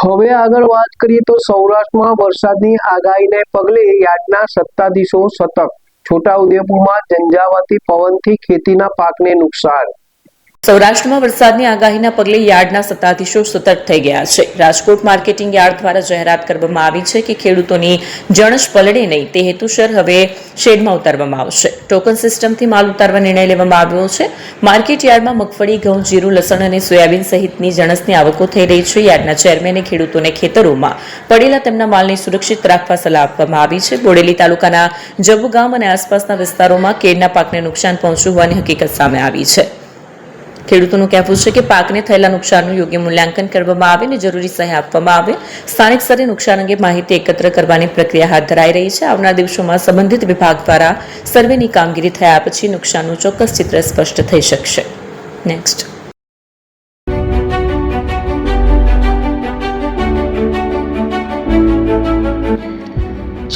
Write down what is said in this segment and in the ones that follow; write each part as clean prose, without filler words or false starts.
હવે આગળ વાત કરીએ તો સૌરાષ્ટ્રમાં વરસાદની આગાહીને પગલે યાર્ડના સત્તાધીશો સતર્ક. છોટાઉદેપુરમાં ઝંઝાવાતી પવનથી ખેતીના પાકને નુકસાન. સૌરાષ્ટ્રમાં વરસાદની આગાહીના પગલે યાર્ડના સત્તાધીશો સતર્ક થઈ ગયા છે. રાજકોટ માર્કેટિંગ યાર્ડ દ્વારા જાહેરાત કરવામાં આવી છે કે ખેડૂતોની જણસ પલળે નહીં તે હેતુસર હવે શેડમાં ઉતારવામાં આવશે. ટોકન સિસ્ટમથી માલ ઉતારવા નિર્ણય લેવામાં આવ્યો છે. માર્કેટ યાર્ડમાં મગફળી, ઘઉં, જીરું, લસણ અને સોયાબીન સહિતની જણસની આવકો થઈ રહી છે. યાર્ડના ચેરમેને ખેડૂતોને ખેતરોમાં પડેલા તેમના માલને સુરક્ષિત રાખવા સલાહ આપવામાં આવી છે. બોડેલી તાલુકાના જબુ ગામ અને આસપાસના વિસ્તારોમાં કેળના પાકને નુકસાન પહોંચ્યું હોવાની હકીકત સામે આવી છે. ખેડૂતોનું કહેવું છે કે પાકને થયેલા નુકસાનનું યોગ્ય મૂલ્યાંકન કરવામાં આવે અને જરૂરી સહાય આપવામાં આવે. સ્થાનિક સ્તરે નુકસાન અંગે માહિતી એકત્ર કરવાની પ્રક્રિયા હાથ ધરાઈ રહી છે. આવનાર દિવસોમાં સંબંધિત વિભાગ દ્વારા સર્વેની કામગીરી થયા પછી નુકસાનનું ચોક્કસ ચિત્ર સ્પષ્ટ થઈ શકશે. નેક્સ્ટ.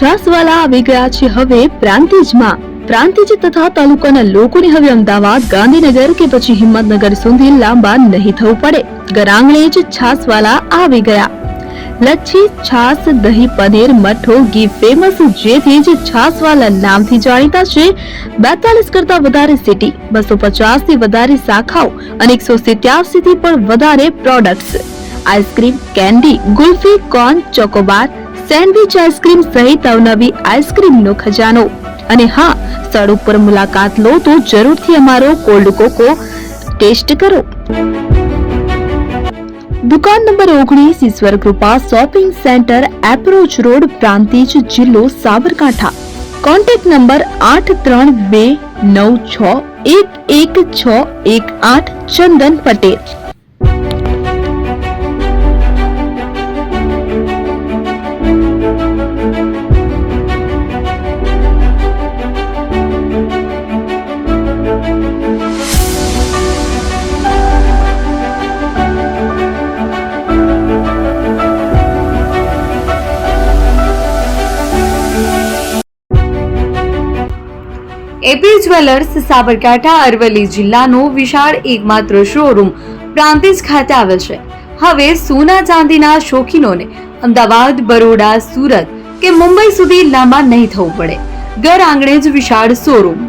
છાસવાલા આવી ગયા છે હવે પ્રાંતિજમાં. પ્રાંતિજ તથા તાલુકાના લોકોને હવે અમદાવાદ, ગાંધીનગર કે પછી હિંમતનગર સુધી લાંબા નહીં થવું પડે. ઘર જ છાસવાલા આવી ગયા. લચ્છી, છાસ, દહીં, પનીર, મઠો, ઘી ફેમસ, જેથી જ છાસવાલા નામથી જાણીતા છે. 42 કરતા વધારે સિટી, 250 થી વધારે શાખાઓ અને 187 થી પણ વધારે products. Ice cream, candy, kulfi, corn, Chocobar, sandwich ice cream સહિત અવનવી આઈસ્ક્રીમનો ખજાનો. અને હા, સ્થળ ઉપર મુલાકાત લો તો જરૂરથી અમારો કોલ્ડ કોકો ટેસ્ટ કરો. દુકાન number 19, Ishwar Krupa shopping centre, approach road, Prantij, જિલ્લો Sabarkantha. Contact number 8326111618. Chandan Patel. AP jewellers Sabarkantha Aravalli જિલ્લાનો વિશાળ એકમાત્ર શોરૂમ પ્રાંતિજ ખાતે આવેલ છે. હવે સોના ચાંદીના શોખીનોને અમદાવાદ, બરોડા, સુરત કે મુંબઈ સુધી લાંબા નહીં થવું પડે. ઘર આંગણે જ વિશાળ showroom.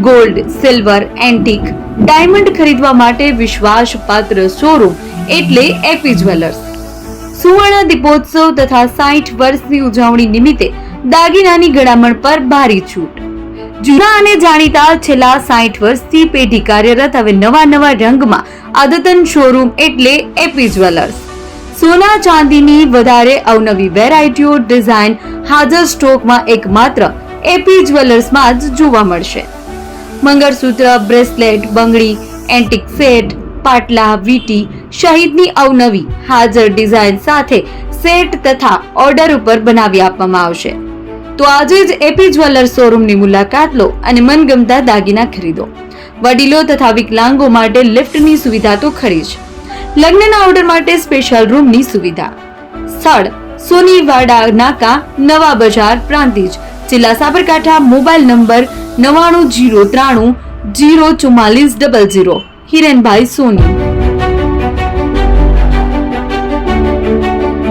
Gold, silver, antique, diamond ખરીદવા માટે વિશ્વાસપાત્ર શોરૂમ એટલે એપી જ્વેલર્સ. સુવર્ણ દીપોત્સવ તથા 60 વર્ષની ઉજવણી નિમિત્તે દાગીનાની ગળામણ પર ભારી છૂટ. જૂના અને જાણીતા છેલ્લા 60 વર્ષથી પેઢી કાર્યરત હવે નવા રંગમાં અદ્યતન શોરૂમ એટલે એપી જ્વેલર્સ. સોના ચાંદીની વધારે અવનવી વેરાયટીઓ, ડિઝાઇન હાજર સ્ટોકમાં એકમાત્ર એપી જ્વેલર્સમાં જ જોવા મળશે. મંગળસૂત્ર, બ્રેસલેટ, બંગડી, એન્ટિક સેટ, પાટલા, વીટી સહિતની અવનવી હાજર ડિઝાઇન સાથે સેટ તથા ઓર્ડર ઉપર બનાવી આપવામાં આવશે. તો આજે જ એપી જ્વેલર્સ શોરૂમની મુલાકાત લો અને મનગમતા દાગીના ખરીદો. વડીલો તથા વિકલાંગો માટે લિફ્ટની સુવિધા તો ખરી જ. લગ્નના ઓર્ડર માટે સ્પેશિયલ રૂમની સુવિધા. સ્થળ સોનીવાડા નાકા, નવા બજાર, પ્રાંતિજ, જિલ્લા સાબરકાંઠા. Mobile number 9903304400. હિરેનભાઈ સોની.